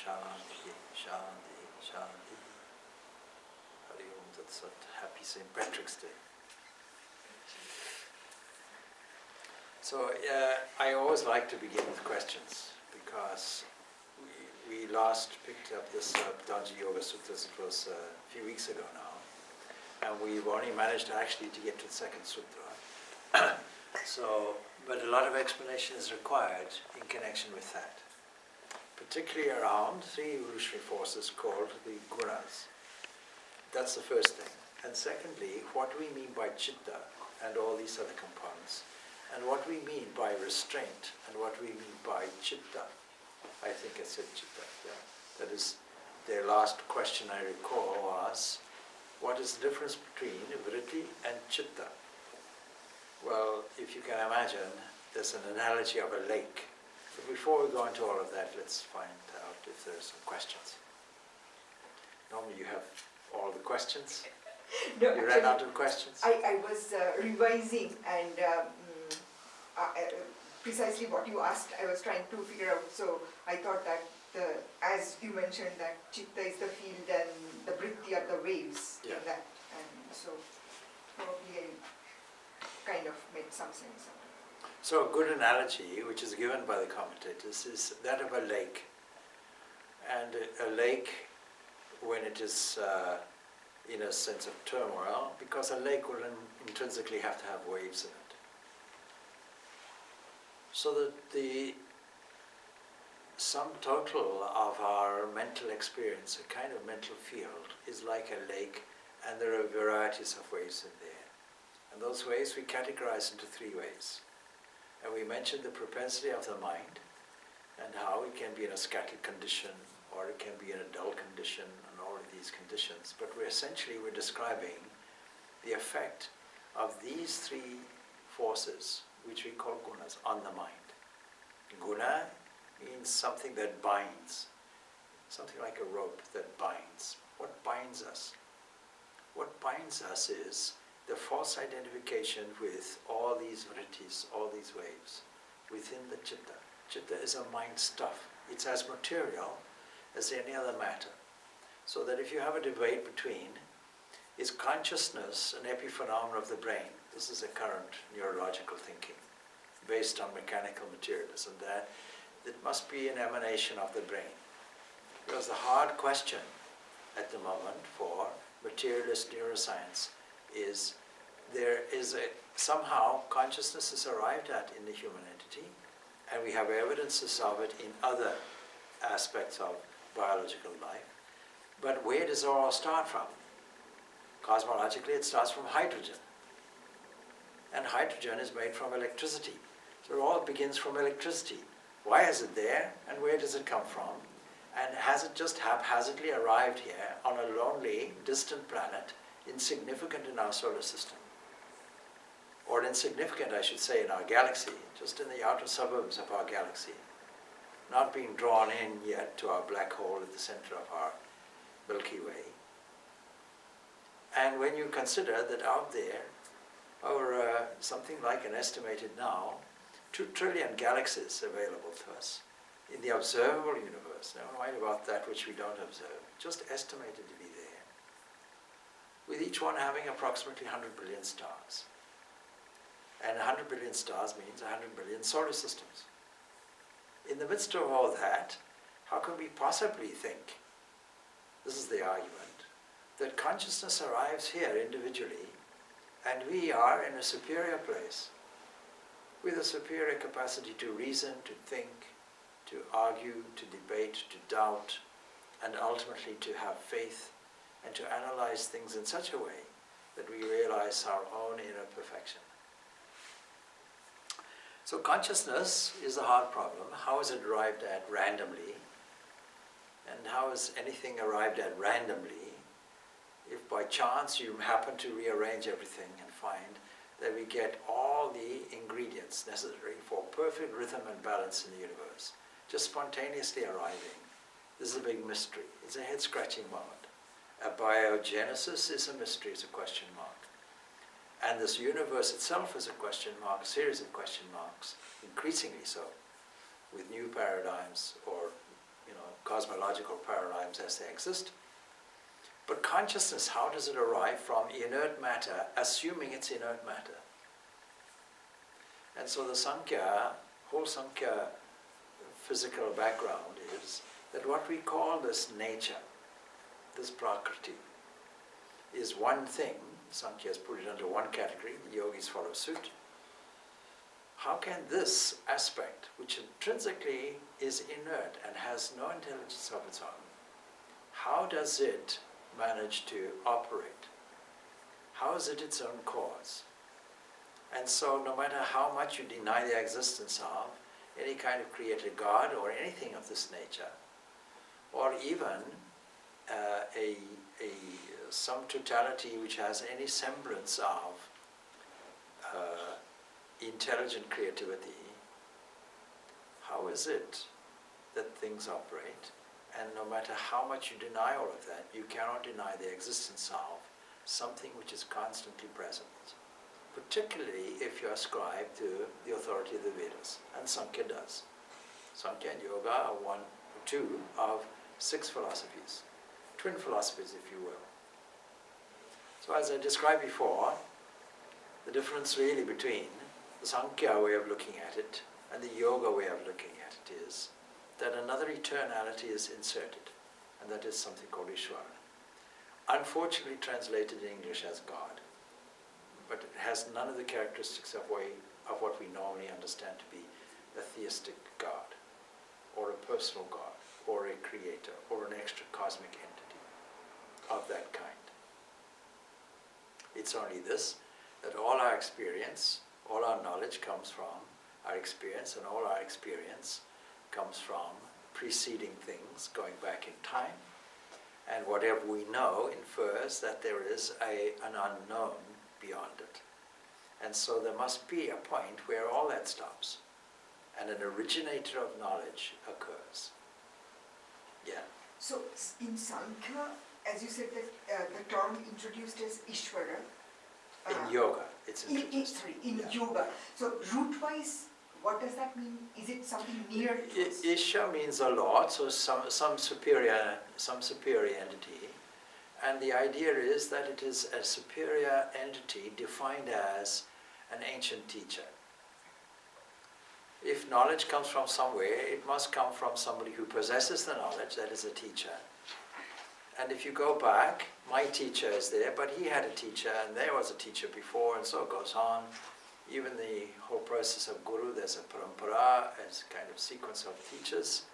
Shanti, Shanti, Shanti. Hari Om Tat Sat. Happy St. Patrick's Day. So I always like to begin with questions because we last picked up this Patanjali Yoga Sutras. It was a few weeks ago now, and we've only managed to get to the second sutra. But a lot of explanation is required in connection with that, particularly around three evolutionary forces called the gunas. That's the first thing. And secondly, what do we mean by chitta and all these other components, and what we mean by restraint, and what we mean by chitta. I think I said chitta, yeah. That is, their last question I recall was, what is the difference between Vratti and chitta? Well, if you can imagine, there's an analogy of a lake. But before we go into all of that, let's find out if there are some questions. Normally you have all the questions. No, you ran out of questions? I was revising and precisely what you asked, I was trying to figure out. So I thought that, as you mentioned, that chitta is the field and the vritti are the waves in that. And so probably I kind of made some sense. So a good analogy, which is given by the commentators, is that of a lake. And a lake, when it is in a sense of turmoil, because a lake will intrinsically have to have waves in it. So that the sum total of our mental experience, a kind of mental field, is like a lake, and there are varieties of waves in there. And those waves we categorize into three ways. And we mentioned the propensity of the mind, and how it can be in a scattered condition, or it can be in a dull condition, and all of these conditions. But we're describing the effect of these three forces, which we call gunas, on the mind. Guna means something that binds, something like a rope that binds. What binds us? What binds us is the false identification with all these vrittis, all these waves, within the chitta. Chitta is a mind stuff. It's as material as any other matter. So that if you have a debate between, is consciousness an epiphenomenon of the brain? This is a current neurological thinking based on mechanical materialism, that it must be an emanation of the brain. Because the hard question at the moment for materialist neuroscience is, somehow consciousness is arrived at in the human entity, and we have evidences of it in other aspects of biological life. But where does it all start from? Cosmologically, it starts from hydrogen. And hydrogen is made from electricity. So it all begins from electricity. Why is it there, and where does it come from? And has it just haphazardly arrived here on a lonely, distant planet, insignificant in our solar system? Or insignificant, I should say, in our galaxy, just in the outer suburbs of our galaxy, not being drawn in yet to our black hole at the center of our Milky Way. And when you consider that out there are something like an estimated now 2 trillion galaxies available to us in the observable universe, never mind about that which we don't observe, just estimated to be there, with each one having approximately 100 billion stars. And 100 billion stars means 100 billion solar systems. In the midst of all that, how can we possibly think, this is the argument, that consciousness arrives here individually, and we are in a superior place, with a superior capacity to reason, to think, to argue, to debate, to doubt, and ultimately to have faith, and to analyze things in such a way that we realize our own inner perfection. So consciousness is a hard problem. How is it arrived at randomly? And how is anything arrived at randomly if by chance you happen to rearrange everything and find that we get all the ingredients necessary for perfect rhythm and balance in the universe, just spontaneously arriving? This is a big mystery. It's a head-scratching moment. Abiogenesis is a mystery, it's a question mark. And this universe itself is a question mark, a series of question marks, increasingly so, with new paradigms or cosmological paradigms as they exist. But consciousness, how does it arrive from inert matter, assuming it's inert matter? And so the Sankhya, whole Sankhya physical background is that what we call this nature, this Prakriti, is one thing. Sankhya has put it under one category, the yogis follow suit. How can this aspect, which intrinsically is inert and has no intelligence of its own, how does it manage to operate? How is it its own cause? And so no matter how much you deny the existence of any kind of created God or anything of this nature, or even some totality which has any semblance of intelligent creativity, how is it that things operate? And no matter how much you deny all of that, you cannot deny the existence of something which is constantly present, particularly if you ascribe to the authority of the Vedas, and Sankhya does. Sankhya and Yoga are one or two of 6 philosophies, twin philosophies if you will. So as I described before, the difference really between the Sankhya way of looking at it and the Yoga way of looking at it is that another eternality is inserted, and that is something called Ishvara. Unfortunately translated in English as God, but it has none of the characteristics of what we normally understand to be a theistic God, or a personal God, or a creator, or an extra cosmic entity of that kind. It's only this, that all our experience, all our knowledge comes from our experience, and all our experience comes from preceding things going back in time, and whatever we know infers that there is an unknown beyond it. And so there must be a point where all that stops, and an originator of knowledge occurs. Yeah. So in Sankhya, as you said, that the term introduced as Ishvara. In yoga, it's introduced. In yoga. So root-wise, what does that mean? Is it something near to us? Isha means a lot, so some superior entity. And the idea is that it is a superior entity defined as an ancient teacher. If knowledge comes from somewhere, it must come from somebody who possesses the knowledge, that is a teacher. And if you go back, my teacher is there, but he had a teacher, and there was a teacher before, and so it goes on. Even the whole process of guru, there's a parampara, as a kind of sequence of teachers.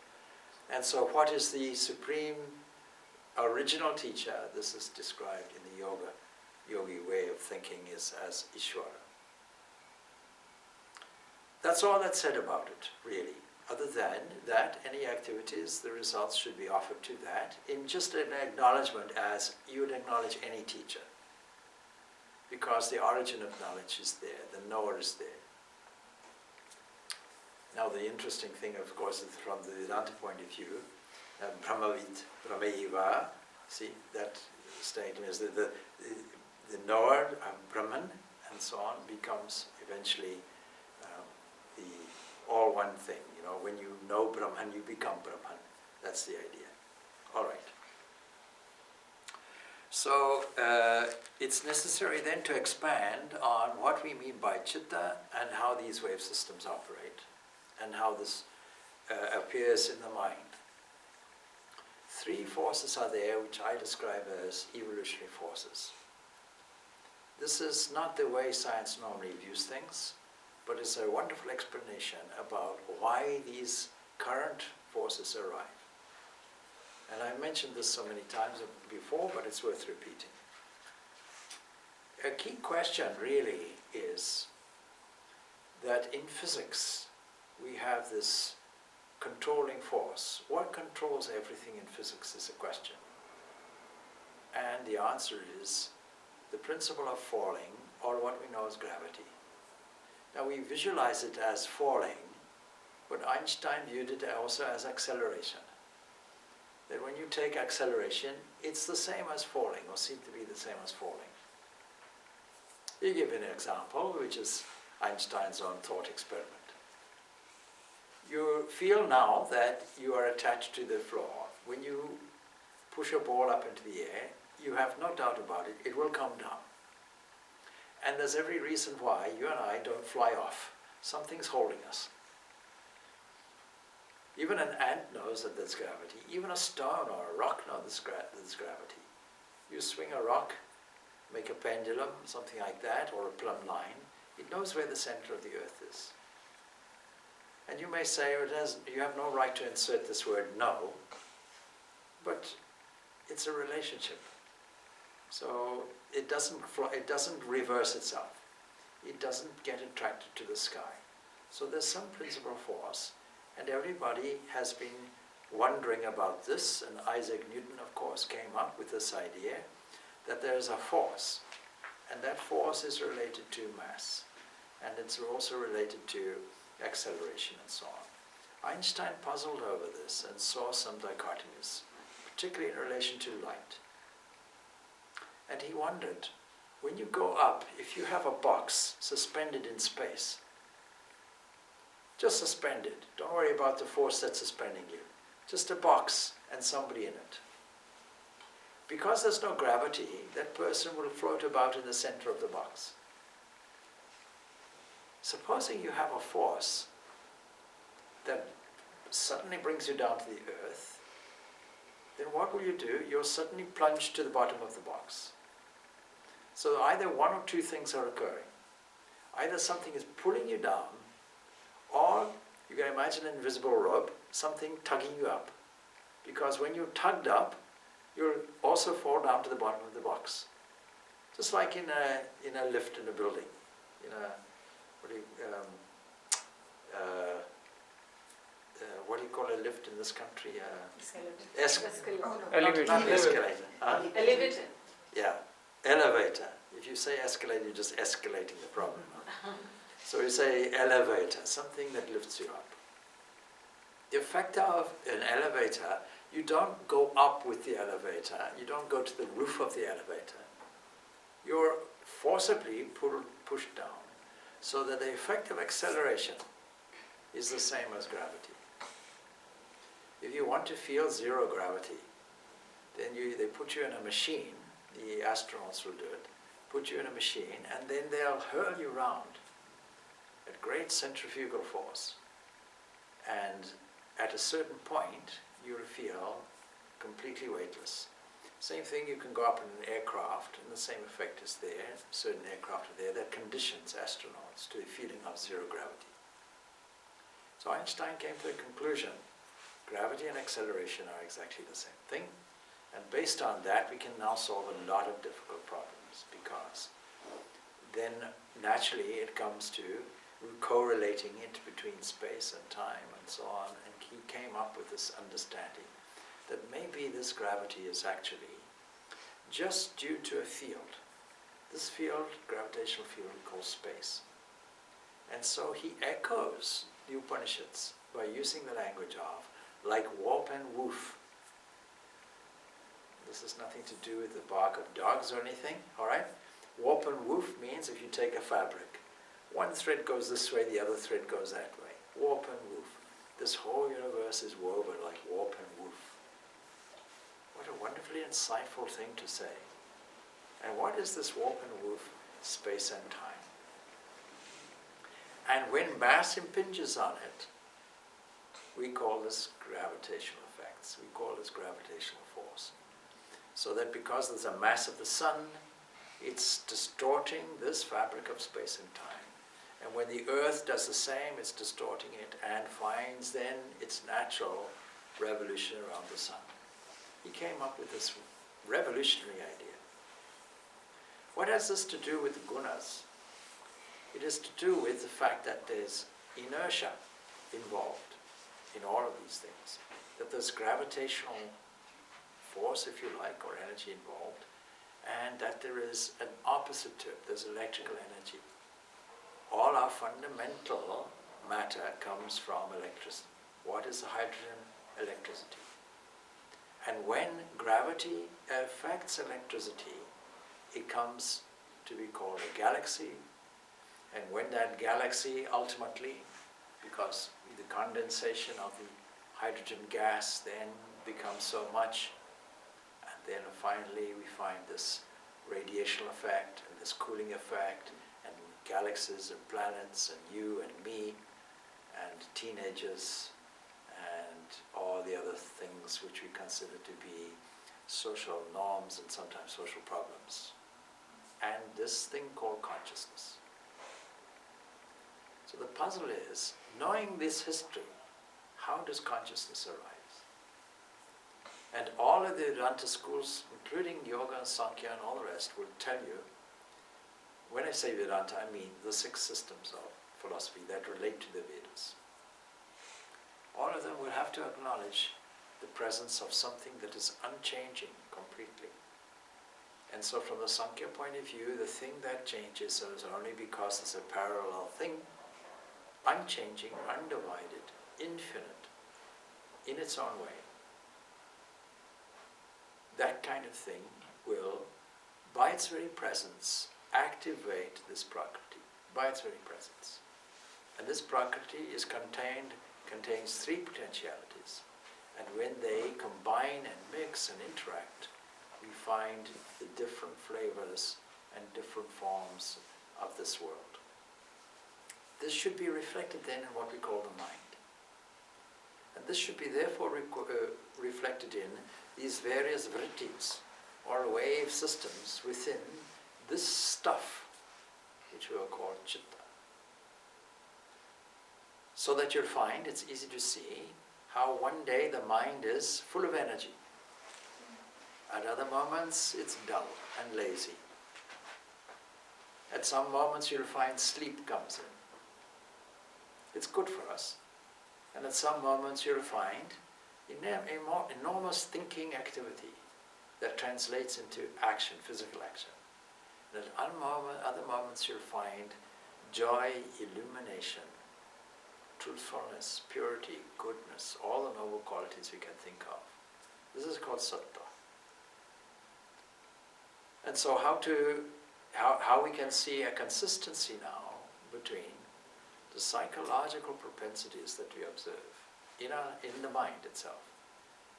And so what is the supreme original teacher? This is described in the yogi way of thinking is as Ishvara. That's all that's said about it, really. Other than that, any activities, the results should be offered to that in just an acknowledgement as you would acknowledge any teacher. Because the origin of knowledge is there, the knower is there. Now the interesting thing, of course, is from the Vedanta point of view, Brahmavid, Brahmaiva, see, that statement is that the knower, Brahman, and so on, becomes eventually the all one thing. You know, when you know Brahman, you become Brahman. That's the idea. All right. So it's necessary then to expand on what we mean by Chitta and how these wave systems operate and how this appears in the mind. 3 forces are there which I describe as evolutionary forces. This is not the way science normally views things, but it's a wonderful explanation about why these current forces arrive. And I've mentioned this so many times before, but it's worth repeating. A key question really is that in physics we have this controlling force. What controls everything in physics is a question. And the answer is the principle of falling, or what we know as gravity. Now we visualize it as falling, but Einstein viewed it also as acceleration. That when you take acceleration, it's the same as falling, or seems to be the same as falling. You give an example, which is Einstein's own thought experiment. You feel now that you are attached to the floor. When you push a ball up into the air, you have no doubt about it, it will come down. And there's every reason why you and I don't fly off. Something's holding us. Even an ant knows that there's gravity. Even a stone or a rock knows there's gravity. You swing a rock, make a pendulum, something like that, or a plumb line, it knows where the center of the earth is. And you may say, you have no right to insert this word no, but it's a relationship. So it doesn't reverse itself. It doesn't get attracted to the sky. So there's some principal force, and everybody has been wondering about this, and Isaac Newton, of course, came up with this idea that there's a force, and that force is related to mass, and it's also related to acceleration and so on. Einstein puzzled over this and saw some dichotomies, particularly in relation to light. And he wondered, when you go up, if you have a box suspended in space, just suspended, don't worry about the force that's suspending you, just a box and somebody in it. Because there's no gravity, that person will float about in the center of the box. Supposing you have a force that suddenly brings you down to the earth, then what will you do? You'll suddenly plunge to the bottom of the box. So either one or two things are occurring. Either something is pulling you down, or you can imagine an invisible rope, something tugging you up. Because when you're tugged up, you'll also fall down to the bottom of the box. Just like in a lift in a building, what do you call a lift in this country? Escalator. Oh, no. Elevator. Not escalator. Huh? Elevator. Yeah, elevator. If you say escalator, you're just escalating the problem. So you say elevator, something that lifts you up. The effect of an elevator, you don't go up with the elevator, you don't go to the roof of the elevator. You're forcibly pushed down, so that the effect of acceleration is the same as gravity. If you want to feel zero gravity, then they put you in a machine, the astronauts will do it, put you in a machine, and then they'll hurl you around at great centrifugal force. And at a certain point, you'll feel completely weightless. Same thing, you can go up in an aircraft, and the same effect is there. Certain aircraft are there that conditions astronauts to a feeling of zero gravity. So Einstein came to the conclusion, gravity and acceleration are exactly the same thing. And based on that, we can now solve a lot of difficult problems, because then naturally it comes to correlating it between space and time and so on. And he came up with this understanding that maybe this gravity is actually just due to a field. This field, gravitational field, we call space. And so he echoes the Upanishads by using the language of, like warp and woof. This has nothing to do with the bark of dogs or anything, all right? Warp and woof means if you take a fabric, one thread goes this way, the other thread goes that way. Warp and woof. This whole universe is woven like warp and woof. What a wonderfully insightful thing to say. And what is this warp and woof? Space and time. And when mass impinges on it, we call this gravitational effects. We call this gravitational force. So that because there's a mass of the sun, it's distorting this fabric of space and time. And when the earth does the same, it's distorting it and finds then its natural revolution around the sun. He came up with this revolutionary idea. What has this to do with the gunas? It is to do with the fact that there's inertia involved in all of these things. That there's gravitational force, if you like, or energy involved, and that there is an opposite to it. There's electrical energy. All our fundamental matter comes from electricity. What is the hydrogen? Electricity. And when gravity affects electricity, it comes to be called a galaxy. And when that galaxy ultimately because the condensation of the hydrogen gas then becomes so much, and then finally we find this radiational effect and this cooling effect and galaxies and planets and you and me and teenagers and all the other things which we consider to be social norms and sometimes social problems. And this thing called consciousness. So the puzzle is, knowing this history, how does consciousness arise? And all of the Vedanta schools, including Yoga and Sankhya and all the rest, will tell you, when I say Vedanta, I mean the 6 systems of philosophy that relate to the Vedas. All of them will have to acknowledge the presence of something that is unchanging completely. And so from the Sankhya point of view, the thing that changes is only because it's a parallel thing, unchanging, undivided, infinite, in its own way. That kind of thing will, by its very presence, activate this Prakriti, by its very presence. And this Prakriti is contains 3 potentialities. And when they combine and mix and interact, we find the different flavors and different forms of this world. This should be reflected then in what we call the mind. And this should be therefore reflected in these various vrittis, or wave systems within this stuff, which we will call Chitta. So that you'll find, it's easy to see, how one day the mind is full of energy. At other moments it's dull and lazy. At some moments you'll find sleep comes in. It's good for us. And at some moments you'll find enormous thinking activity that translates into action, physical action. And at other moments you'll find joy, illumination, truthfulness, purity, goodness, all the noble qualities we can think of. This is called Sattva. And so how we can see a consistency now between the psychological propensities that we observe in the mind itself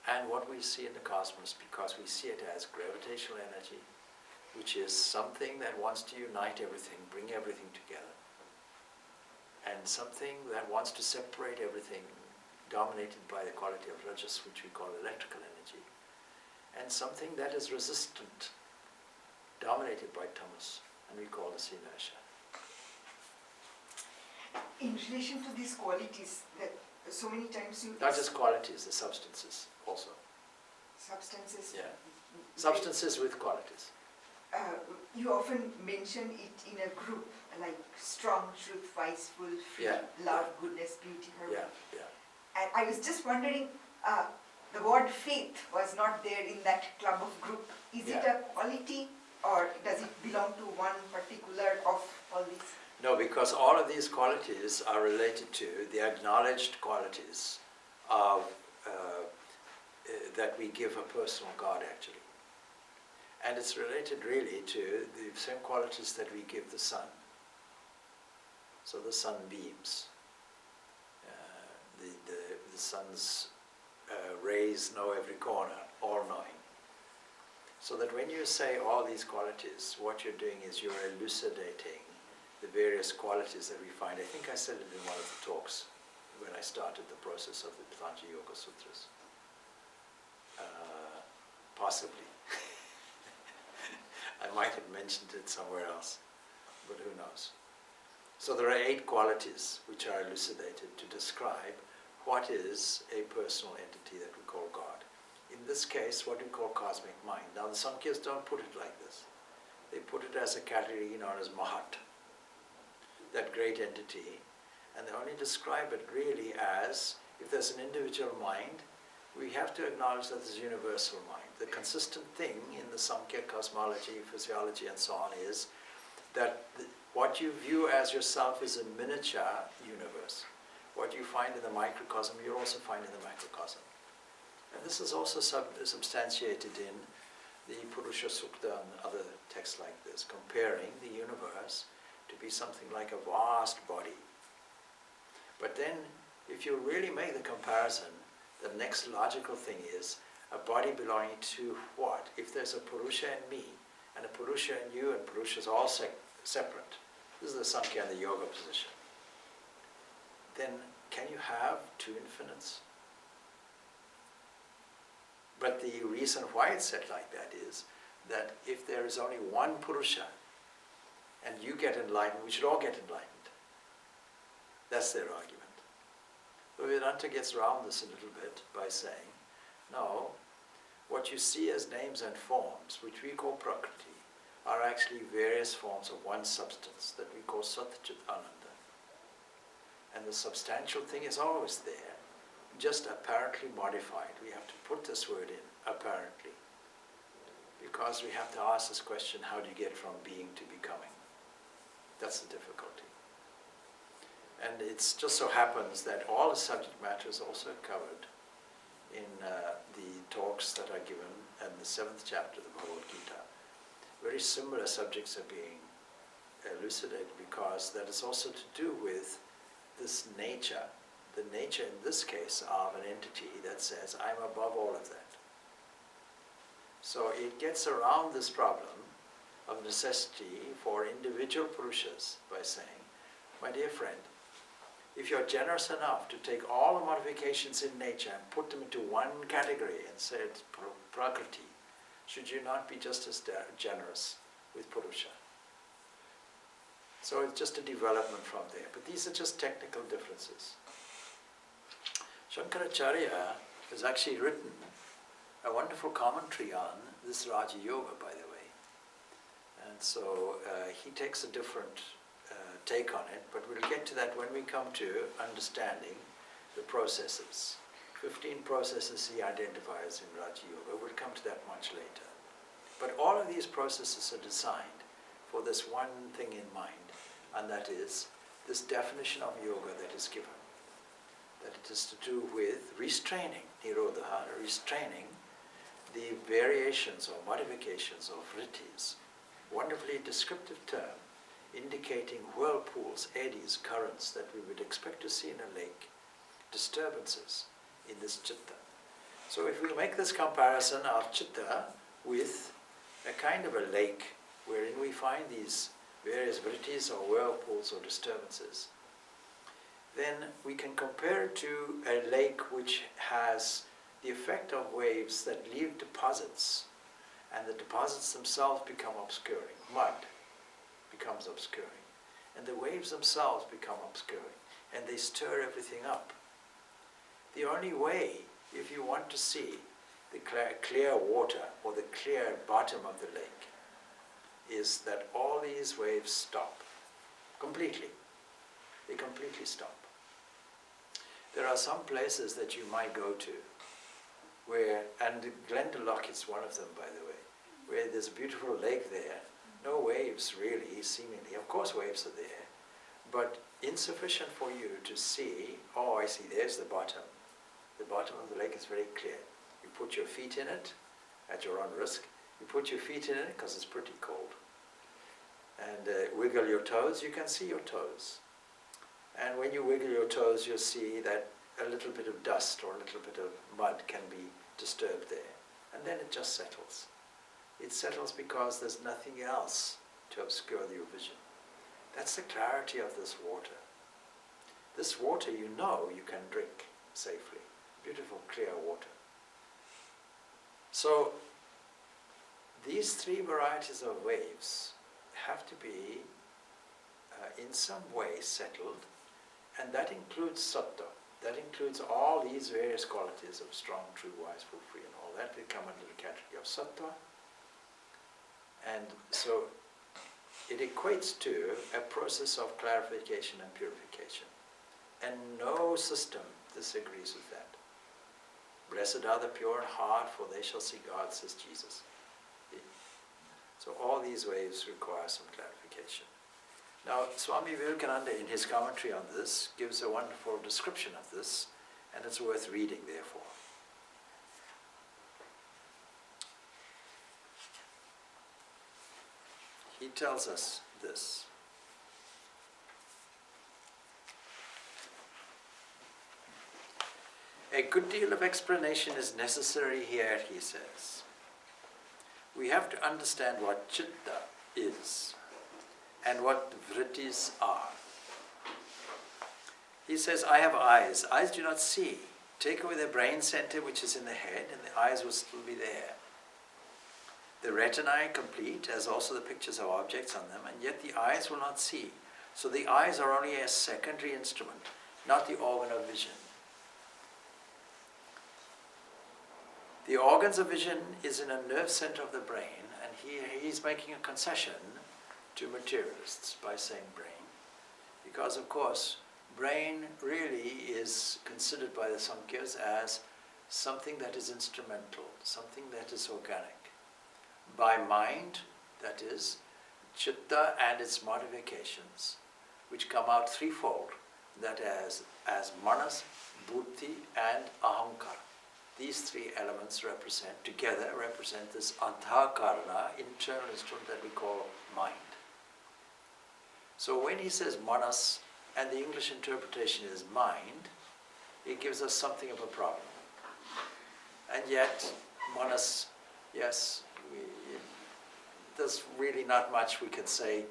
and what we see in the cosmos, because we see it as gravitational energy, which is something that wants to unite everything, bring everything together, and something that wants to separate everything, dominated by the quality of rajas, which we call electrical energy, and something that is resistant, dominated by tamas, and we call this inertia. In relation to these qualities, that so many times you... Not just qualities, the substances also. Substances? Yeah. Substances with qualities. You often mention it in a group, like strong, truth, wiseful, free, love, goodness, beauty, harmony. And I was just wondering, the word faith was not there in that club of group. Is it a quality, or does it belong to one particular of all these? No, because all of these qualities are related to the acknowledged qualities of that we give a personal God, actually. And it's related really to the same qualities that we give the sun. So the sun beams. The sun's rays know every corner, all-knowing. So that when you say all these qualities, what you're doing is you're elucidating the various qualities that we find. I think I said it in one of the talks when I started the process of the Patanjali Yoga Sutras. Possibly. I might have mentioned it somewhere else, but who knows. So there are 8 qualities which are elucidated to describe what is a personal entity that we call God. In this case, what we call cosmic mind. Now the Samkhyas don't put it like this. They put it as a category known as Mahat, that great entity, and they only describe it really as, if there's an individual mind, we have to acknowledge that there's a universal mind. The consistent thing in the Samkhya cosmology, physiology and so on is that what you view as yourself is a miniature universe. What you find in the microcosm, you'll also find in the macrocosm. And this is also substantiated in the Purusha Sukta and other texts like this, comparing the universe to be something like a vast body. But then, if you really make the comparison, the next logical thing is a body belonging to what? If there's a Purusha in me, and a Purusha in you, and Purusha is all separate. This is the Sankhya and the Yoga position. Then can you have two infinites? But the reason why it's said like that is that if there is only one Purusha, and you get enlightened, we should all get enlightened. That's their argument. So Vedanta gets around this a little bit by saying, no, what you see as names and forms, which we call Prakriti, are actually various forms of one substance that we call Satchit Ananda. And the substantial thing is always there, just apparently modified. We have to put this word in, apparently, because we have to ask this question, how do you get from being to becoming? That's the difficulty. And it just so happens that all the subject matter is also covered in the talks that are given in the 7th chapter of the Bhagavad Gita. Very similar subjects are being elucidated because that is also to do with this nature, the nature in this case of an entity that says, I'm above all of that. So it gets around this problem of necessity for individual Purushas by saying, my dear friend, if you're generous enough to take all the modifications in nature and put them into one category and say it's Prakriti, should you not be just as generous with Purusha? So it's just a development from there. But these are just technical differences. Shankaracharya has actually written a wonderful commentary on this Raja Yoga, by the way. And so he takes a different take on it, but we'll get to that when we come to understanding the processes. 15 processes he identifies in Raja Yoga. We'll come to that much later. But all of these processes are designed for this one thing in mind, and that is this definition of yoga that is given. That it is to do with restraining, nirodha, restraining the variations or modifications of vrittis. Wonderfully descriptive term, indicating whirlpools, eddies, currents that we would expect to see in a lake, disturbances in this chitta. So if we make this comparison of chitta with a kind of a lake wherein we find these various vrittis or whirlpools or disturbances, then we can compare it to a lake which has the effect of waves that leave deposits, and the deposits themselves become obscuring. Mud becomes obscuring, and the waves themselves become obscuring, and they stir everything up. The only way, if you want to see the clear water or the clear bottom of the lake, is that all these waves stop completely. They completely stop. There are some places that you might go to where, and Glendalough is one of them, by the way, where there's a beautiful lake there, no waves really, seemingly. Of course waves are there, but insufficient for you to see, oh I see, there's the bottom. The bottom of the lake is very clear. You put your feet in it, at your own risk. You put your feet in it because it's pretty cold. And wiggle your toes, you can see your toes. And when you wiggle your toes, you'll see that a little bit of dust or a little bit of mud can be disturbed there. And then it just settles. It settles because there's nothing else to obscure your vision. That's the clarity of this water. This water you know you can drink safely. Beautiful, clear water. So, these three varieties of waves have to be in some way settled, and that includes sattva. That includes all these various qualities of strong, true, wise, full, free, and all that. They come under the category of sattva. And so it equates to a process of clarification and purification. And no system disagrees with that. Blessed are the pure in heart, for they shall see God, says Jesus. So all these waves require some clarification. Now, Swami Vivekananda, in his commentary on this, gives a wonderful description of this, and it's worth reading, therefore. He tells us this. A good deal of explanation is necessary here, he says. We have to understand what Chitta is and what Vrittis are. He says, I have eyes. Eyes do not see. Take away the brain center which is in the head and the eyes will still be there. The retinae complete, as also the pictures of objects on them, and yet the eyes will not see. So the eyes are only a secondary instrument, not the organ of vision. The organs of vision is in a nerve center of the brain, and he's making a concession to materialists by saying brain. Because of course, brain really is considered by the Samkhyas as something that is instrumental, something that is organic. By mind, that is, Chitta and its modifications, which come out threefold, that as manas, buddhi and ahankara. These three elements together represent this antakarana, internal instrument that we call mind. So when he says manas, and the English interpretation is mind, it gives us something of a problem. And yet, manas, yes, there's really not much we can say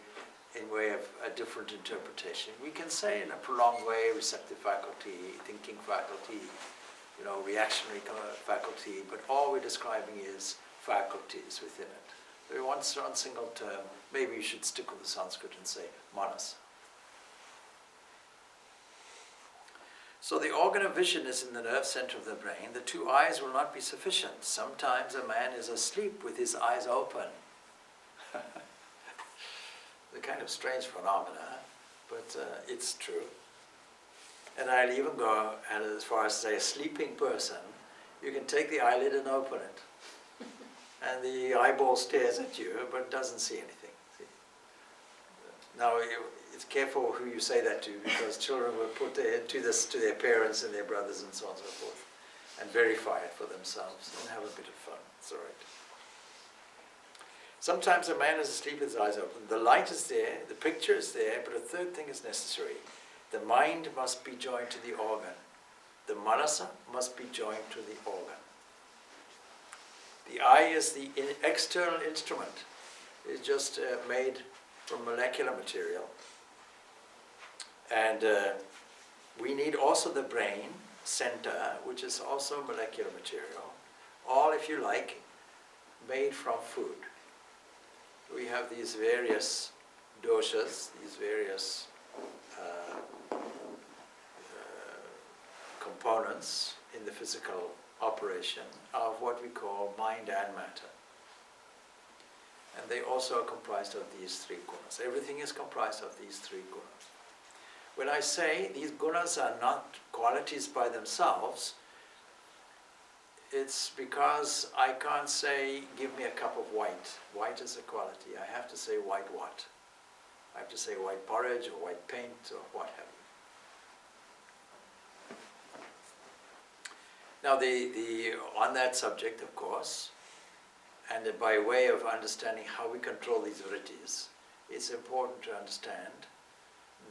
in way of a different interpretation. We can say in a prolonged way, receptive faculty, thinking faculty, reactionary faculty, but all we're describing is faculties within it. So one single term, maybe you should stick with the Sanskrit and say manas. So the organ of vision is in the nerve center of the brain. The two eyes will not be sufficient. Sometimes a man is asleep with his eyes open. The kind of strange phenomena, but it's true. And I'll even go as far as to say a sleeping person, you can take the eyelid and open it. And the eyeball stares at you, but doesn't see anything. See? Now, it's careful who you say that to, because children will put to their parents and their brothers and so on and so forth, and verify it for themselves and have a bit of fun. It's all right. Sometimes a man is asleep with his eyes open. The light is there, the picture is there, but a third thing is necessary. The mind must be joined to the organ. The manasa must be joined to the organ. The eye is the external instrument. It's just made from molecular material. And we need also the brain center, which is also molecular material. All, if you like, made from food. We have these various doshas, these various components in the physical operation of what we call mind and matter. And they also are comprised of these three gunas. Everything is comprised of these three gunas. When I say these gunas are not qualities by themselves, it's because I can't say, give me a cup of white. White is a quality. I have to say white what? I have to say white porridge or white paint or what have you. Now, on that subject, of course, and by way of understanding how we control these vrittis, it's important to understand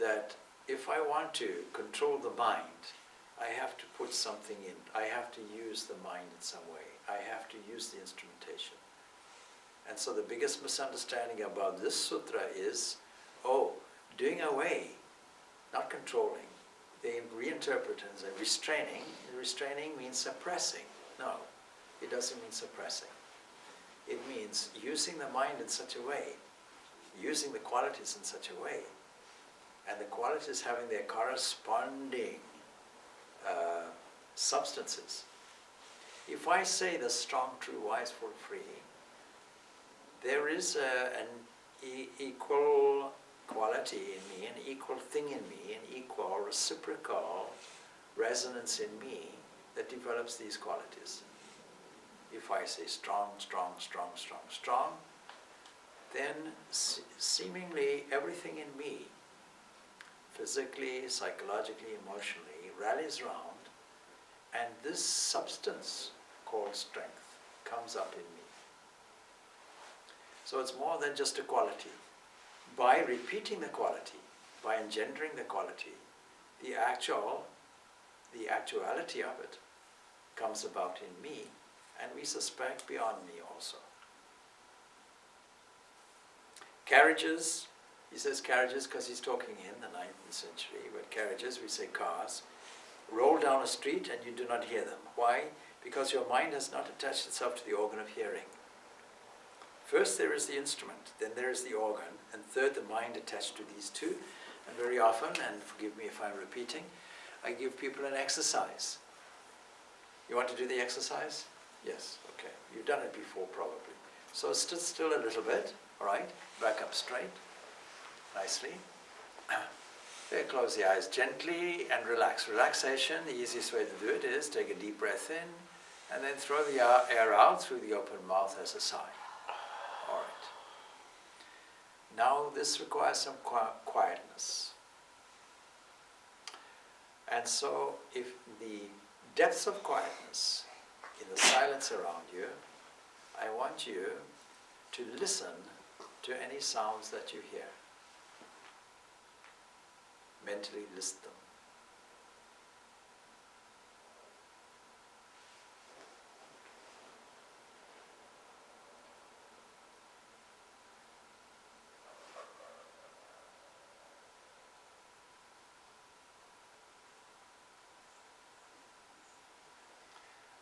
that if I want to control the mind, I have to put something in. I have to use the mind in some way. I have to use the instrumentation. And so the biggest misunderstanding about this sutra is, doing away, not controlling. They reinterpret it as a restraining. Restraining means suppressing. No, it doesn't mean suppressing. It means using the mind in such a way, using the qualities in such a way, and the qualities having their corresponding substances. If I say the strong, true, wise, full, free, there is an equal quality in me, an equal thing in me, an equal reciprocal resonance in me that develops these qualities. If I say strong, strong, strong, strong, strong, then seemingly everything in me, physically, psychologically, emotionally, rallies round, and this substance called strength comes up in me. So it's more than just a quality. By repeating the quality, by engendering the quality, the actuality of it comes about in me, and we suspect beyond me also. Carriages, he says carriages because he's talking in the 19th century, but carriages, we say cars, roll down a street and you do not hear them. Why? Because your mind has not attached itself to the organ of hearing. First there is the instrument, then there is the organ, and third the mind attached to these two. And very often, and forgive me if I'm repeating, I give people an exercise. You want to do the exercise? Yes, okay. You've done it before probably. So sit still a little bit, all right? Back up straight, nicely. Okay, close the eyes gently and relax. Relaxation, the easiest way to do it is take a deep breath in and then throw the air out through the open mouth as a sigh. All right. Now this requires some quietness. And so if the depths of quietness in the silence around you, I want you to listen to any sounds that you hear. Mentally list them.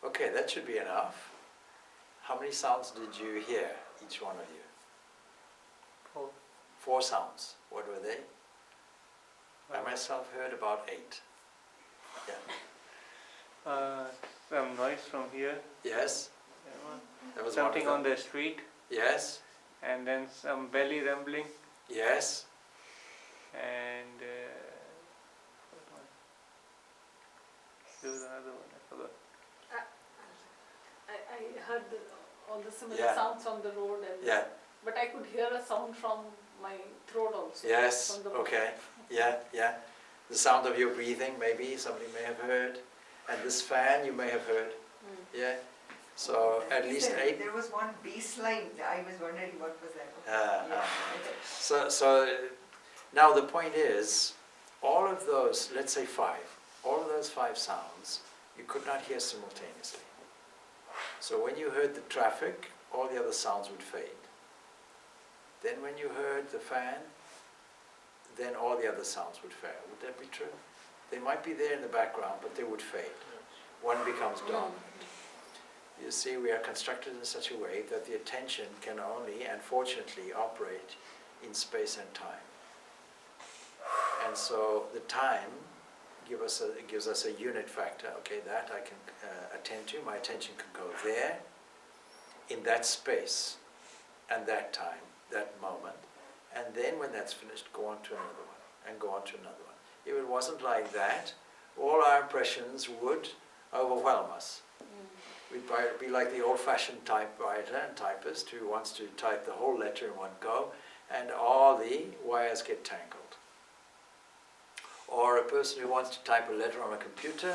Okay, that should be enough. How many sounds did you hear, each one of you? 4. 4 sounds. What were they? I myself heard about 8. Yeah. Some noise from here. Yes. That was Something one on of them. the street. Yes. And then some belly rumbling. Yes. And what one? There was another one, I forgot. I heard all the similar Yeah. sounds on the road, and Yeah. but I could hear a sound from my throat also. Yes. From the Okay. Yeah. Yeah. The sound of your breathing, maybe somebody may have heard, and this fan you may have heard. Yeah. So at least 8. There was one bass line. I was wondering what was that. Yeah. Okay. So now the point is, all of those, let's say 5, all of those 5 sounds, you could not hear simultaneously. So when you heard the traffic, all the other sounds would fade. Then when you heard the fan, then all the other sounds would fade. Would that be true? They might be there in the background, but they would fade. One becomes dominant. You see, we are constructed in such a way that the attention can only, and fortunately, operate in space and time. And so the time gives us a unit factor. Okay, that I can attend to. My attention can go there, in that space, and that time, that moment. And then when that's finished, go on to another one, and go on to another one. If it wasn't like that, all our impressions would overwhelm us. We'd be like the old-fashioned typewriter and typist who wants to type the whole letter in one go, and all the wires get tangled. Or a person who wants to type a letter on a computer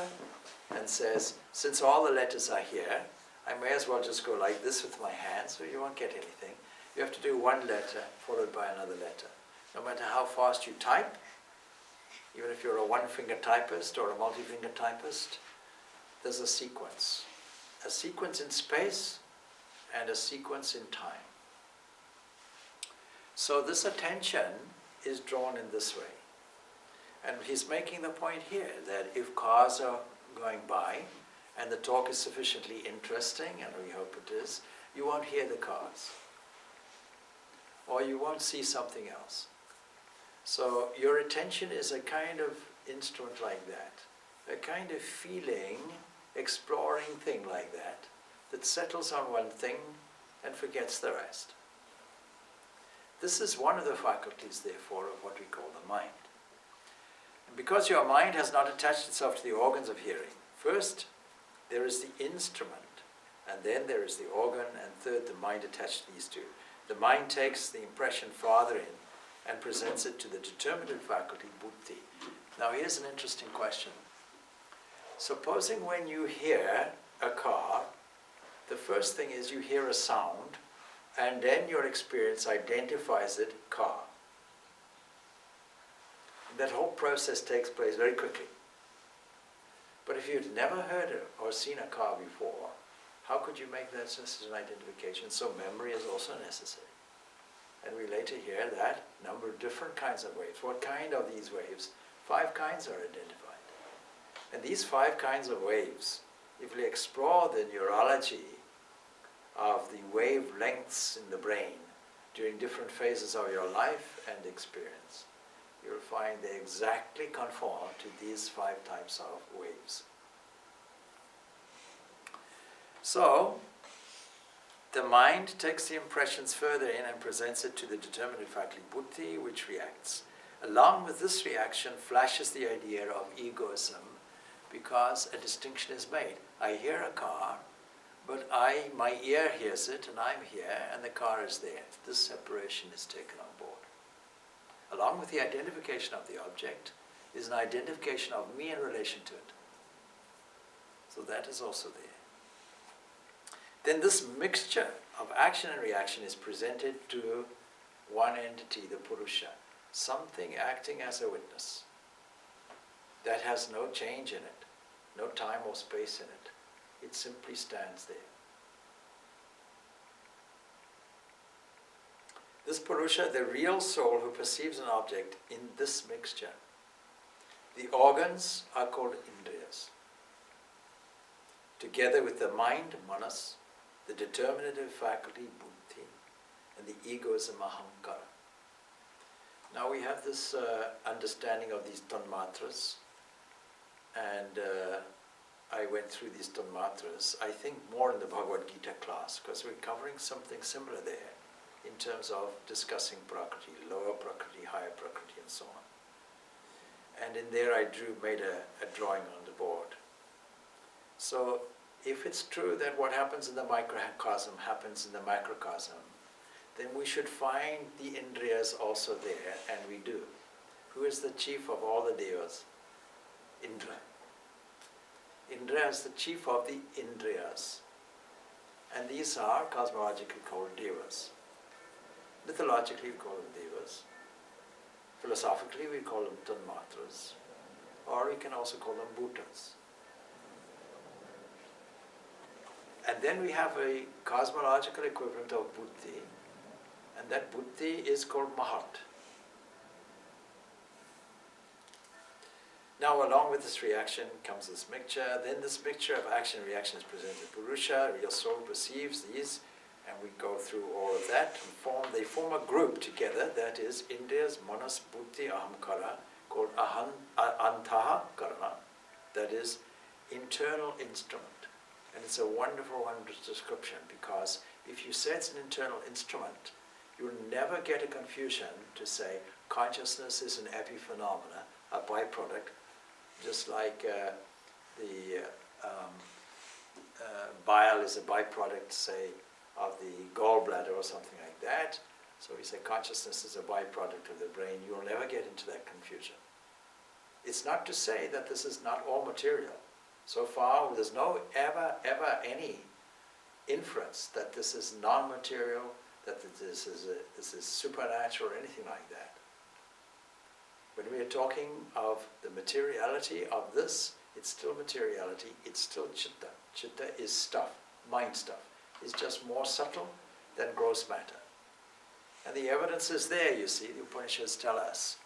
and says, since all the letters are here, I may as well just go like this with my hands, so you won't get anything. You have to do one letter followed by another letter. No matter how fast you type, even if you're a one-finger typist or a multi-finger typist, there's a sequence. A sequence in space and a sequence in time. So this attention is drawn in this way. And he's making the point here that if cars are going by and the talk is sufficiently interesting, and we hope it is, you won't hear the cars. Or you won't see something else. So your attention is a kind of instrument like that, a kind of feeling, exploring thing like that, that settles on one thing and forgets the rest. This is one of the faculties, therefore, of what we call the mind. And because your mind has not attached itself to the organs of hearing, first there is the instrument, and then there is the organ, and third the mind attached to these two. The mind takes the impression farther in and presents it to the determinative faculty, buddhi. Now here's an interesting question. Supposing when you hear a car, the first thing is you hear a sound, and then your experience identifies it, car. That whole process takes place very quickly. But if you'd never heard or seen a car before, how could you make that as an identification? So memory is also necessary. And we later hear that number of different kinds of waves. What kind of these waves? 5 kinds are identified. And these 5 kinds of waves, if we explore the neurology of the wavelengths in the brain during different phases of your life and experience, you'll find they exactly conform to these 5 types of waves. So, the mind takes the impressions further in and presents it to the determinative faculty buddhi, which reacts. Along with this reaction flashes the idea of egoism, because a distinction is made. I hear a car, but my ear hears it, and I'm here, and the car is there. This separation is taken on board. Along with the identification of the object is an identification of me in relation to it. So that is also there. Then this mixture of action and reaction is presented to one entity, the Purusha, something acting as a witness that has no change in it, no time or space in it. It simply stands there. This Purusha, the real soul who perceives an object in this mixture. The organs are called Indriyas. Together with the mind, Manas, the determinative faculty, Buddhi, and the ego is a Ahamkara. Now we have this understanding of these tanmatras, and I went through these tanmatras, I think more in the Bhagavad Gita class, because we're covering something similar there in terms of discussing Prakriti, lower Prakriti, higher Prakriti, and so on. And in there I made a drawing on the board. So if it's true that what happens in the microcosm happens in the macrocosm, then we should find the Indriyas also there, and we do. Who is the chief of all the devas? Indra. Indra is the chief of the Indriyas. And these are cosmologically called devas. Mythologically we call them devas. Philosophically we call them tanmatras. Or we can also call them bhutas. And then we have a cosmological equivalent of buddhi, and that buddhi is called mahat. Now along with this reaction comes this mixture. Then this mixture of action and reaction is presented to Purusha. Real soul perceives these, and we go through all of that. And they form a group together, that is Indriyas, Manas, Buddhi, Ahamkara, called Antaha Karana, that is internal instrument. And it's a wonderful, wondrous description, because if you say it's an internal instrument, you'll never get a confusion to say consciousness is an epiphenomena, a byproduct, just like the bile is a byproduct, say, of the gallbladder or something like that. So we say consciousness is a byproduct of the brain. You'll never get into that confusion. It's not to say that this is not all material. So far, there's no ever any inference that this is non-material, that this is supernatural or anything like that. When we are talking of the materiality of this, it's still materiality, it's still chitta. Chitta is stuff, mind stuff. It's just more subtle than gross matter. And the evidence is there, you see, the Upanishads tell us.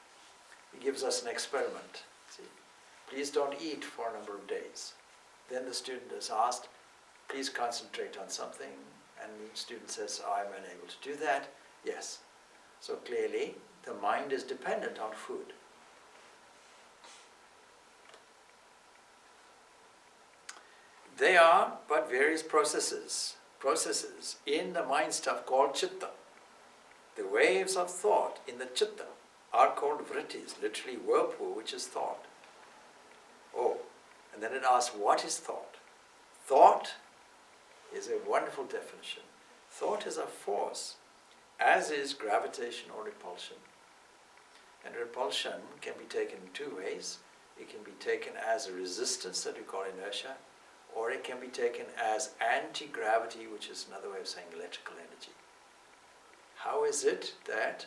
He gives us an experiment. See, please don't eat for a number of days. Then the student is asked, please concentrate on something. And the student says, oh, I'm unable to do that. Yes. So clearly, the mind is dependent on food. They are but various processes in the mind stuff called chitta. The waves of thought in the chitta are called vrittis, literally whirlpool, which is thought. Oh, and then it asks, what is thought? Thought is a wonderful definition. Thought is a force, as is gravitation or repulsion. And repulsion can be taken in two ways. It can be taken as a resistance that we call inertia, or it can be taken as anti-gravity, which is another way of saying electrical energy. How is it that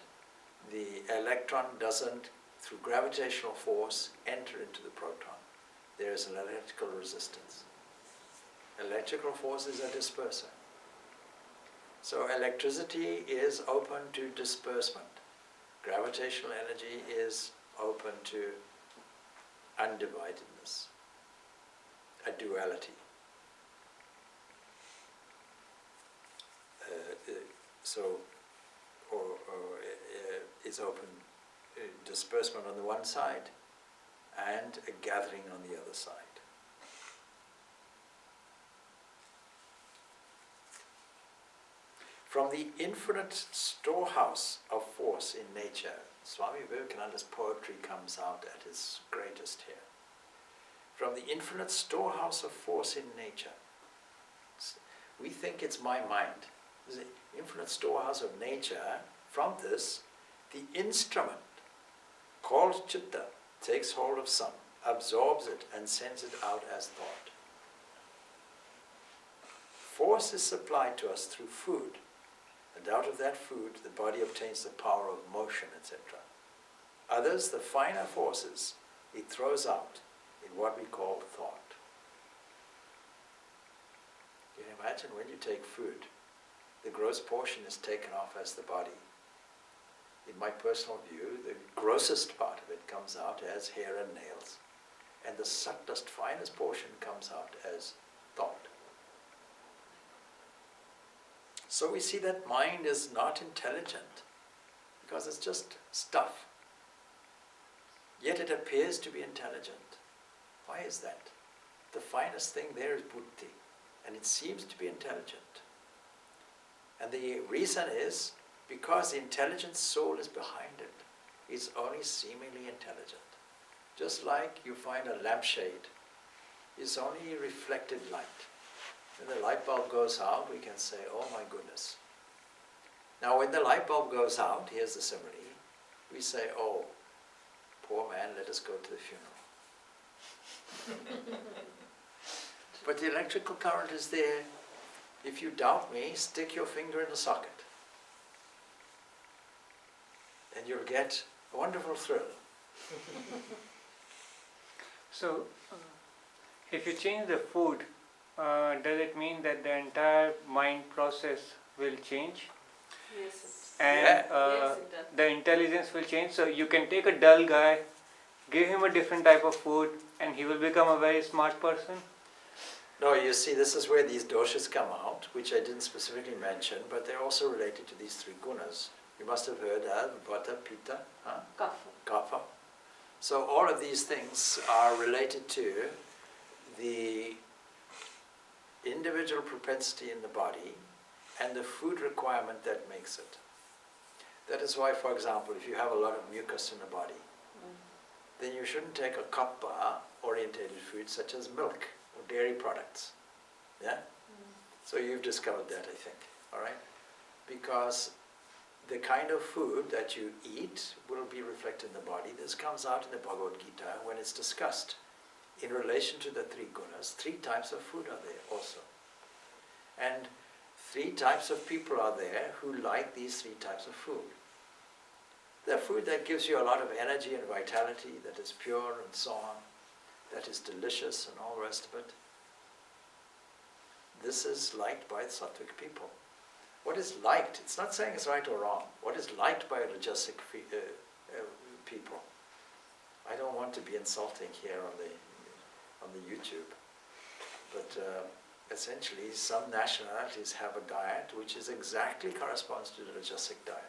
the electron doesn't, through gravitational force, enter into the proton? there is an electrical resistance. Electrical force is a disperser. So electricity is open to disbursement. Gravitational energy is open to undividedness, a duality. Is open disbursement on the one side and a gathering on the other side. From the infinite storehouse of force in nature, Swami Vivekananda's poetry comes out at its greatest here. From the infinite storehouse of force in nature, we think it's my mind. The infinite storehouse of nature, from this, the instrument called Chitta takes hold of some, absorbs it and sends it out as thought. Force is supplied to us through food, and out of that food the body obtains the power of motion, etc. Others, the finer forces, it throws out in what we call thought. You can imagine when you take food, the gross portion is taken off as the body. In my personal view, the grossest part of it comes out as hair and nails, and the subtlest, finest portion comes out as thought. So we see that mind is not intelligent, because it's just stuff. Yet it appears to be intelligent. Why is that? The finest thing there is buddhi, and it seems to be intelligent. And the reason is because the intelligent soul is behind it. It's only seemingly intelligent. Just like you find a lampshade, it's only reflected light. When the light bulb goes out, we can say, oh my goodness. Now when the light bulb goes out, here's the simile, we say, oh, poor man, let us go to the funeral. But the electrical current is there. If you doubt me, stick your finger in the socket. And you'll get a wonderful thrill. So, if you change the food, does it mean that the entire mind process will change? Yes, And yes, it does. the intelligence will change? So you can take a dull guy, give him a different type of food, and he will become a very smart person? No, you see, this is where these doshas come out, which I didn't specifically mention, but they're also related to these three gunas. You must have heard of Vata, Pitta, Kapha. So all of these things are related to the individual propensity in the body and the food requirement that makes it. That is why, for example, if you have a lot of mucus in the body, then you shouldn't take a kapha-orientated food such as milk or dairy products. Yeah? So you've discovered that, I think, all right? Because the kind of food that you eat will be reflected in the body. This comes out in the Bhagavad Gita when it's discussed. In relation to the three gunas, 3 types of food are there also. And 3 types of people are there who like these 3 types of food. The food that gives you a lot of energy and vitality, that is pure and so on, that is delicious and all the rest of it. This is liked by sattvic people. What is liked, it's not saying it's right or wrong. What is liked by rajasic people? I don't want to be insulting here on the YouTube, but essentially some nationalities have a diet which is exactly corresponds to the rajasic diet.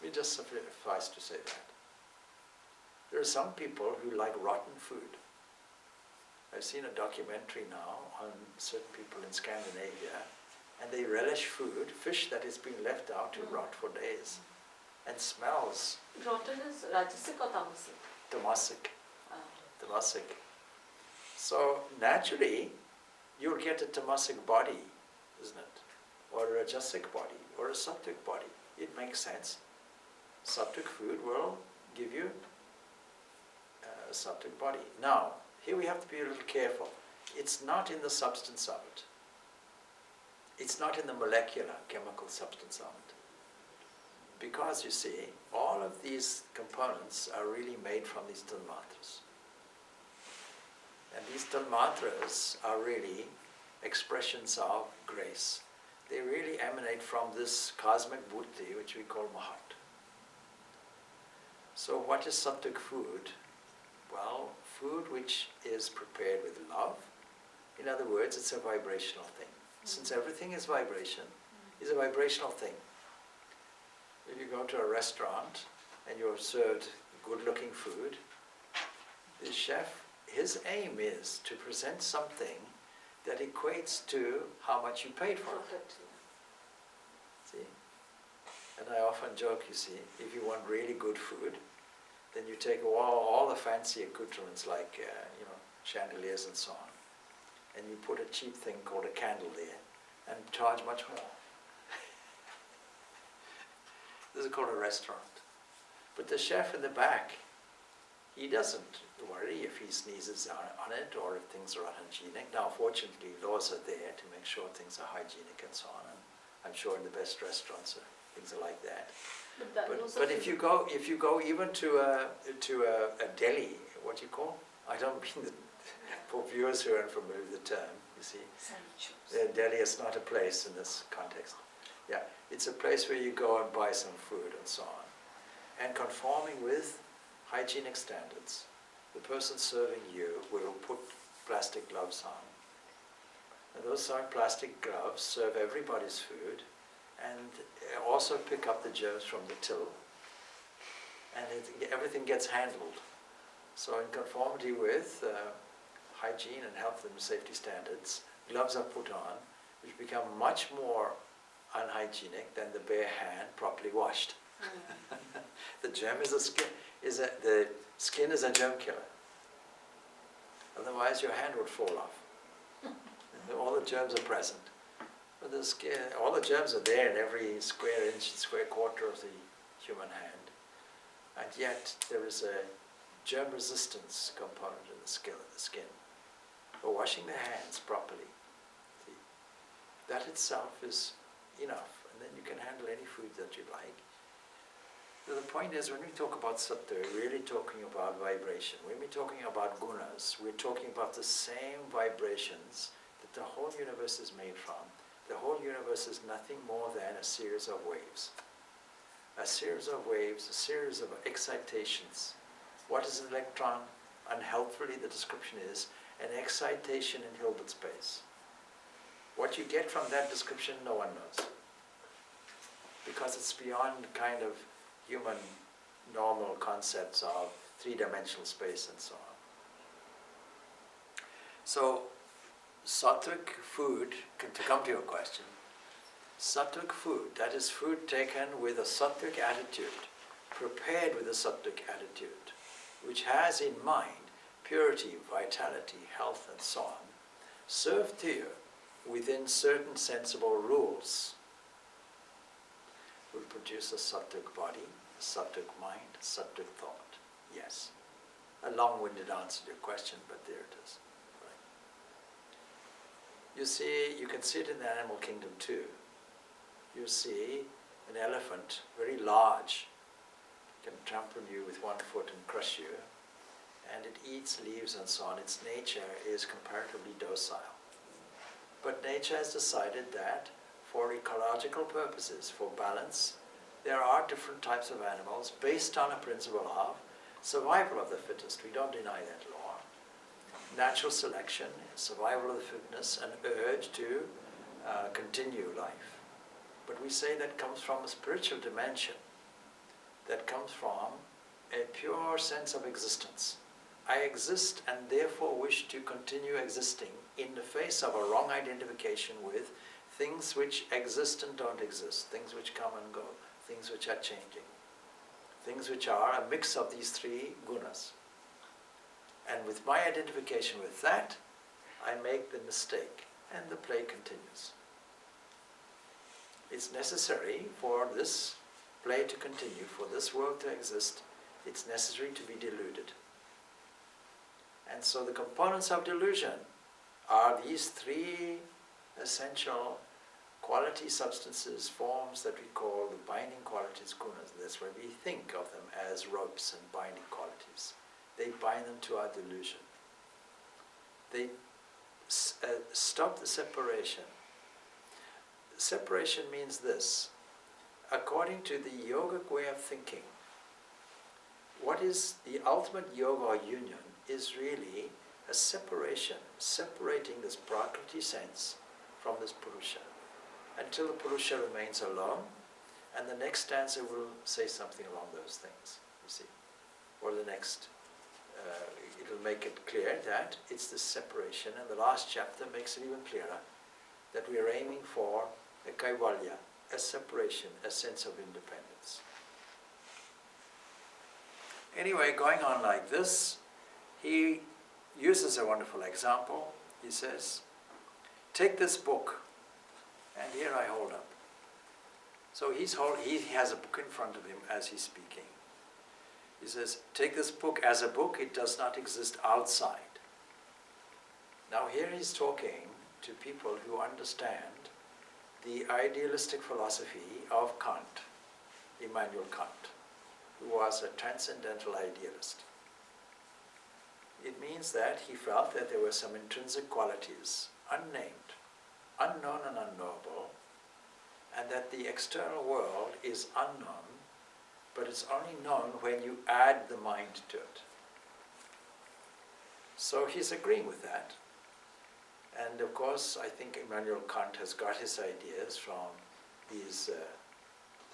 We just suffice to say that. There are some people who like rotten food. I've seen a documentary now on certain people in Scandinavia, and they relish food, fish that has been left out to rot for days, and smells Rotten is rajasic or tamasic? tamasic. Tamasic. So naturally, you'll get a tamasic body, isn't it? Or a rajasic body, or a sattvic body. It makes sense. Sattvic food will give you a sattvic body. Now, here we have to be a little careful. It's not in the substance of it. It's not in the molecular, chemical substance of it. Because, you see, all of these components are really made from these tanmatras. And these mantras are really expressions of grace. They really emanate from this cosmic buddhi which we call Mahat. So what is sattvic food? Well, food which is prepared with love. In other words, it's a vibrational thing. Since everything is vibration, it's a vibrational thing. If you go to a restaurant and you're served good-looking food, the chef, his aim is to present something that equates to how much you paid for it. See? And I often joke, you see, if you want really good food, then you take all the fancy accoutrements like chandeliers and so on, and you put a cheap thing called a candle there and charge much more. This is called a restaurant. But the chef in the back, he doesn't worry if he sneezes on it or if things are unhygienic. Now, fortunately, laws are there to make sure things are hygienic and so on. And I'm sure in the best restaurants, things are like that. But if you go even to a deli, what you call? I don't mean that for viewers who are unfamiliar with the term. You see, deli is not a place in this context. Yeah, it's a place where you go and buy some food and so on, and conforming with hygienic standards. The person serving you will put plastic gloves on. And those plastic gloves serve everybody's food and also pick up the germs from the till. And everything gets handled. So in conformity with hygiene and health and safety standards, gloves are put on, which become much more unhygienic than the bare hand properly washed. The germ is the skin is a germ killer. Otherwise your hand would fall off. All the germs are present. But the skin, all the germs are there in every square inch, square quarter of the human hand. And yet there is a germ resistance component in the skin. For washing the hands properly. See, that itself is enough. And then you can handle any food that you like. So the point is, when we talk about sattva, we're really talking about vibration. When we're talking about gunas, we're talking about the same vibrations that the whole universe is made from. The whole universe is nothing more than a series of waves. A series of waves, a series of excitations. What is an electron? Unhelpfully, the description is an excitation in Hilbert space. What you get from that description, no one knows. Because it's beyond kind of human normal concepts of three-dimensional space and so on. So, sattvic food, to come to your question, sattvic food, that is food taken with a sattvic attitude, prepared with a sattvic attitude, which has in mind purity, vitality, health and so on, served to you within certain sensible rules, will produce a sattvic body, a sattvic mind, a sattvic thought. Yes. A long-winded answer to your question, but there it is. Right. You see, you can see it in the animal kingdom too. You see an elephant, very large, can trample you with one foot and crush you, and it eats leaves and so on. Its nature is comparatively docile. But nature has decided that for ecological purposes, for balance, there are different types of animals based on a principle of survival of the fittest. We don't deny that law. Natural selection, survival of the fittest, an urge to continue life. But we say that comes from a spiritual dimension, that comes from a pure sense of existence. I exist and therefore wish to continue existing in the face of a wrong identification with things which exist and don't exist, things which come and go, things which are changing, things which are a mix of these three gunas. And with my identification with that, I make the mistake and the play continues. It's necessary for this play to continue, for this world to exist, it's necessary to be deluded. And so the components of delusion are these three essential quality substances, forms that we call the binding qualities, gunas. That's why we think of them as ropes and binding qualities. They bind them to our delusion. they stop the separation. Separation means this. According to the yogic way of thinking, what is the ultimate yoga or union is really a separation, separating this Prakriti sense from this Purusha, until the Purusha remains alone, and the next stanza will say something along those things, you see. Or the next, it'll make it clear that it's the separation, and the last chapter makes it even clearer, that we are aiming for a kaivalya, a separation, a sense of independence. Anyway, going on like this, he uses a wonderful example. He says, take this book, and here I hold up. So he has a book in front of him as he's speaking. He says, take this book as a book, it does not exist outside. Now here he's talking to people who understand the idealistic philosophy of Kant, Immanuel Kant, who was a transcendental idealist. It means that he felt that there were some intrinsic qualities, unnamed, unknown and unknowable, and that the external world is unknown, but it's only known when you add the mind to it. So he's agreeing with that. And of course, I think Immanuel Kant has got his ideas from these,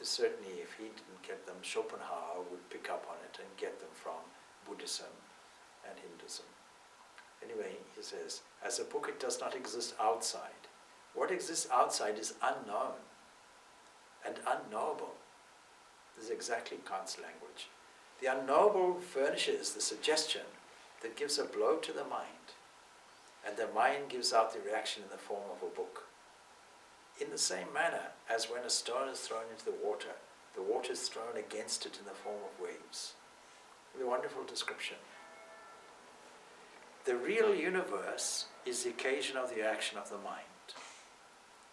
certainly if he didn't get them, Schopenhauer would pick up on it and get them from Buddhism and Hinduism. Anyway, he says, as a book it does not exist outside. What exists outside is unknown and unknowable. This is exactly Kant's language. The unknowable furnishes the suggestion that gives a blow to the mind, and the mind gives out the reaction in the form of a book. In the same manner as when a stone is thrown into the water is thrown against it in the form of waves. A wonderful description. The real universe is the occasion of the action of the mind.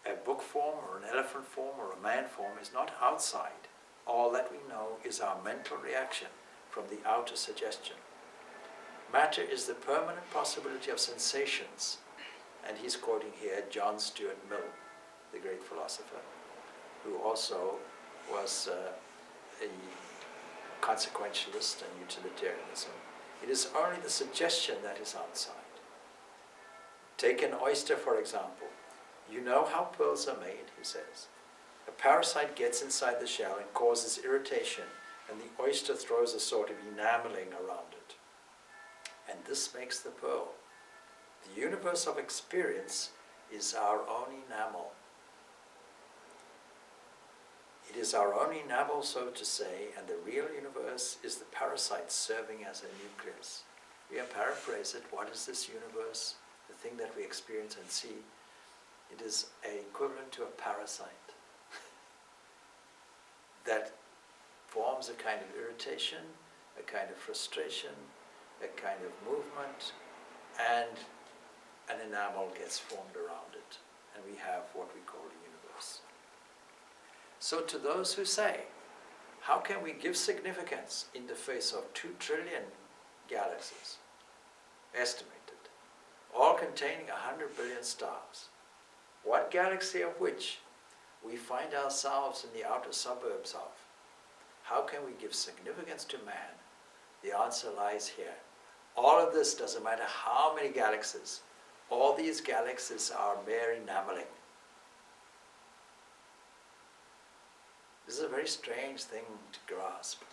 A book form or an elephant form or a man form is not outside. All that we know is our mental reaction from the outer suggestion. Matter is the permanent possibility of sensations, and he's quoting here John Stuart Mill, the great philosopher, who also was a consequentialist and utilitarianism. It is only the suggestion that is outside. Take an oyster, for example. You know how pearls are made, he says. A parasite gets inside the shell and causes irritation, and the oyster throws a sort of enameling around it. And this makes the pearl. The universe of experience is our own enamel. It is our own enamel, so to say, and the real universe is the parasite serving as a nucleus. We paraphrase it. What is this universe? The thing that we experience and see. It is equivalent to a parasite that forms a kind of irritation, a kind of frustration, a kind of movement, and an enamel gets formed around it, and we have what we call the universe. So to those who say, how can we give significance in the face of 2 trillion galaxies, estimated, all containing 100 billion stars, what galaxy of which we find ourselves in the outer suburbs of? How can we give significance to man? The answer lies here. All of this doesn't matter how many galaxies. All these galaxies are mere enameling. This is a very strange thing to grasp.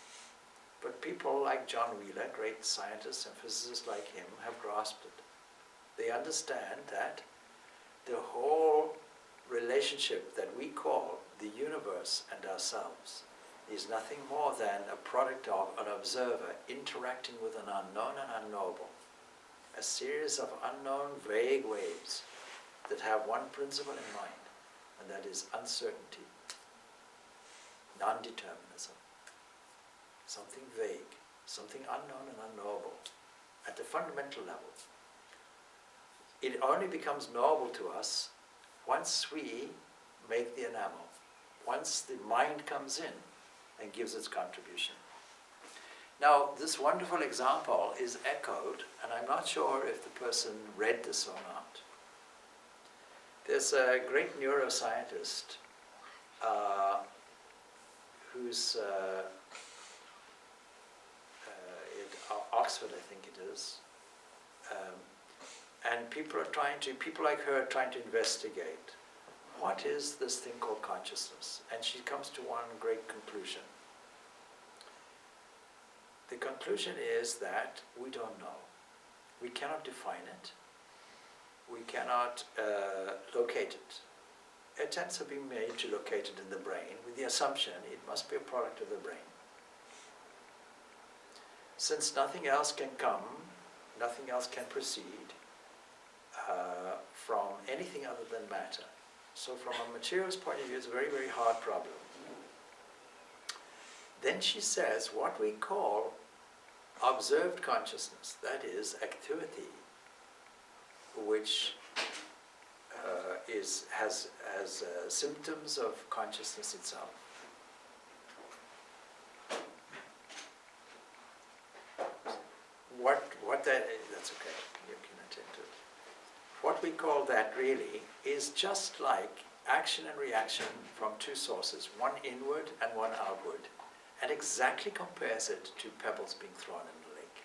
But people like John Wheeler, great scientists and physicists like him, have grasped it. They understand that the whole relationship that we call the universe and ourselves is nothing more than a product of an observer interacting with an unknown and unknowable, a series of unknown vague waves that have one principle in mind, and that is uncertainty, non-determinism, something vague, something unknown and unknowable at the fundamental level. It only becomes knowable to us once we make the enamel, once the mind comes in and gives its contribution. Now, this wonderful example is echoed, and I'm not sure if the person read this or not. There's a great neuroscientist who's at Oxford, I think it is, and people like her are trying to investigate what is this thing called consciousness, and she comes to one great conclusion. The conclusion is that we don't know. We cannot define it. We cannot locate it. Attempts have been made to locate it in the brain with the assumption it must be a product of the brain. Since nothing else can come, nothing else can proceed from anything other than matter. So from a materialist point of view, it's a very, very hard problem. Then she says what we call observed consciousness, that is activity, which has symptoms of consciousness itself. That's okay, you can attend to it. What we call that really is just like action and reaction from two sources, one inward and one outward, and exactly compares it to pebbles being thrown in the lake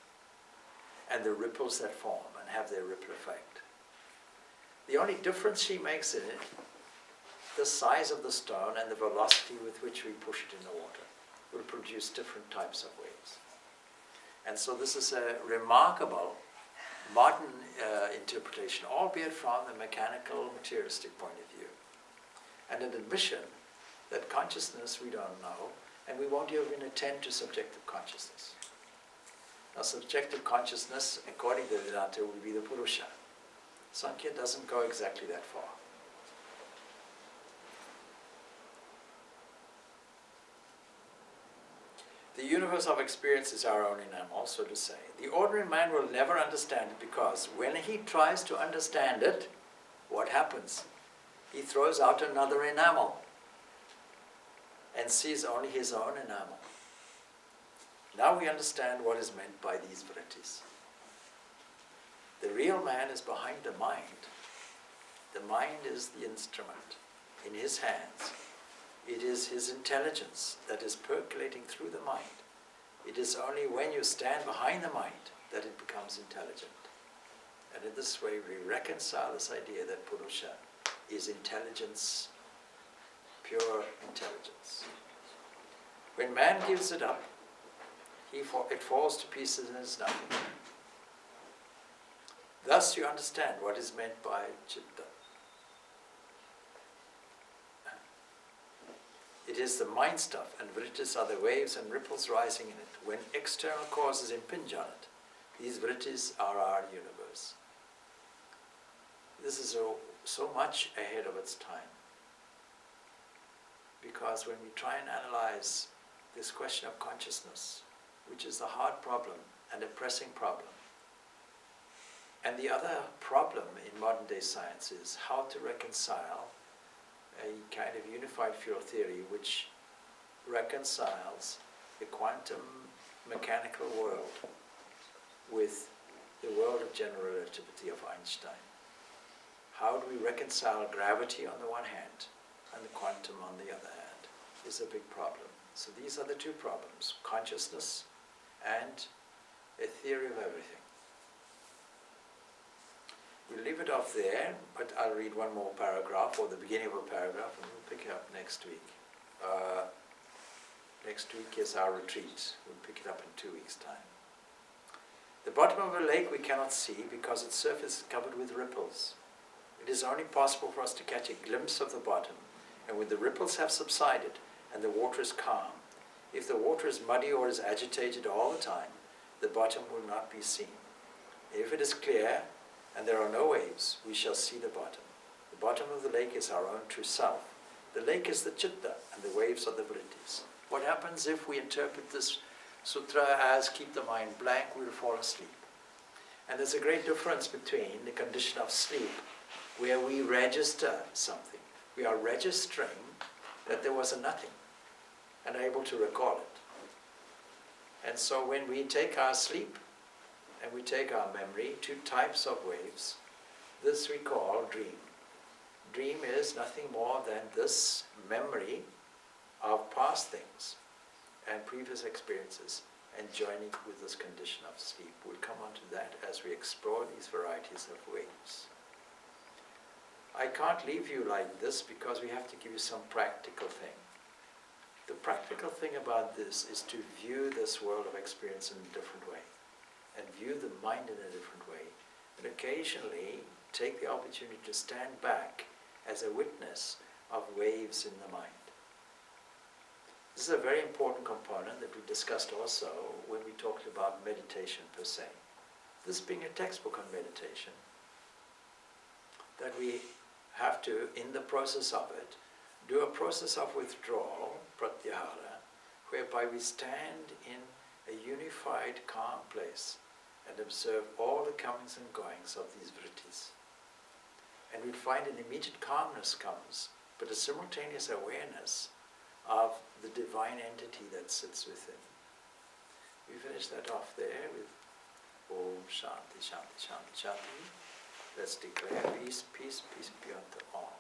and the ripples that form and have their ripple effect. The only difference she makes in it, the size of the stone and the velocity with which we push it in the water will produce different types of waves. And so this is a remarkable modern interpretation, albeit from the mechanical materialistic point of view, and an admission that consciousness we don't know, and we won't even attend to subjective consciousness. Now, subjective consciousness, according to Vedanta, will be the Purusha. Sankhya doesn't go exactly that far. The universe of experience is our own enamel, so to say. The ordinary man will never understand it because when he tries to understand it, what happens? He throws out another enamel and sees only his own enamel. Now we understand what is meant by these vrittis. The real man is behind the mind. The mind is the instrument in his hands. It is his intelligence that is percolating through the mind. It is only when you stand behind the mind that it becomes intelligent. And in this way we reconcile this idea that Purusha is intelligence, pure intelligence. When man gives it up, it falls to pieces and is nothing. Thus you understand what is meant by Chitta. It is the mind stuff, and vrittis are the waves and ripples rising in it. When external causes impinge on it, these vrittis are our universe. This is so much ahead of its time. Because when we try and analyze this question of consciousness, which is a hard problem and a pressing problem, and the other problem in modern day science is how to reconcile a kind of unified field theory which reconciles the quantum mechanical world with the world of general relativity of Einstein. How do we reconcile gravity on the one hand and the quantum on the other hand is a big problem. So these are the two problems, consciousness and a theory of everything. We'll leave it off there, but I'll read one more paragraph, or the beginning of a paragraph, and we'll pick it up next week. Next week is our retreat. We'll pick it up in 2 weeks' time. The bottom of a lake we cannot see because its surface is covered with ripples. It is only possible for us to catch a glimpse of the bottom, and when the ripples have subsided and the water is calm, if the water is muddy or is agitated all the time, the bottom will not be seen. If it is clear, and there are no waves, we shall see the bottom. The bottom of the lake is our own true self. The lake is the Chitta, and the waves are the vrittis. What happens if we interpret this sutra as keep the mind blank, we will fall asleep. And there's a great difference between the condition of sleep, where we register something. We are registering that there was a nothing, and able to recall it. And so when we take our sleep and we take our memory, two types of waves, this we call dream. Dream is nothing more than this memory of past things and previous experiences and joining with this condition of sleep. We'll come on to that as we explore these varieties of waves. I can't leave you like this because we have to give you some practical thing. The practical thing about this is to view this world of experience in a different way and view the mind in a different way, and occasionally take the opportunity to stand back as a witness of waves in the mind. This is a very important component that we discussed also when we talked about meditation per se. This being a textbook on meditation, that we have to, in the process of it, do a process of withdrawal, pratyahara, whereby we stand in a unified, calm place and observe all the comings and goings of these vrittis. And we'll find an immediate calmness comes, but a simultaneous awareness of the divine entity that sits within. We finish that off there with Om Shanti, Shanti, Shanti, Shanti. Let's declare peace, peace, peace be unto all.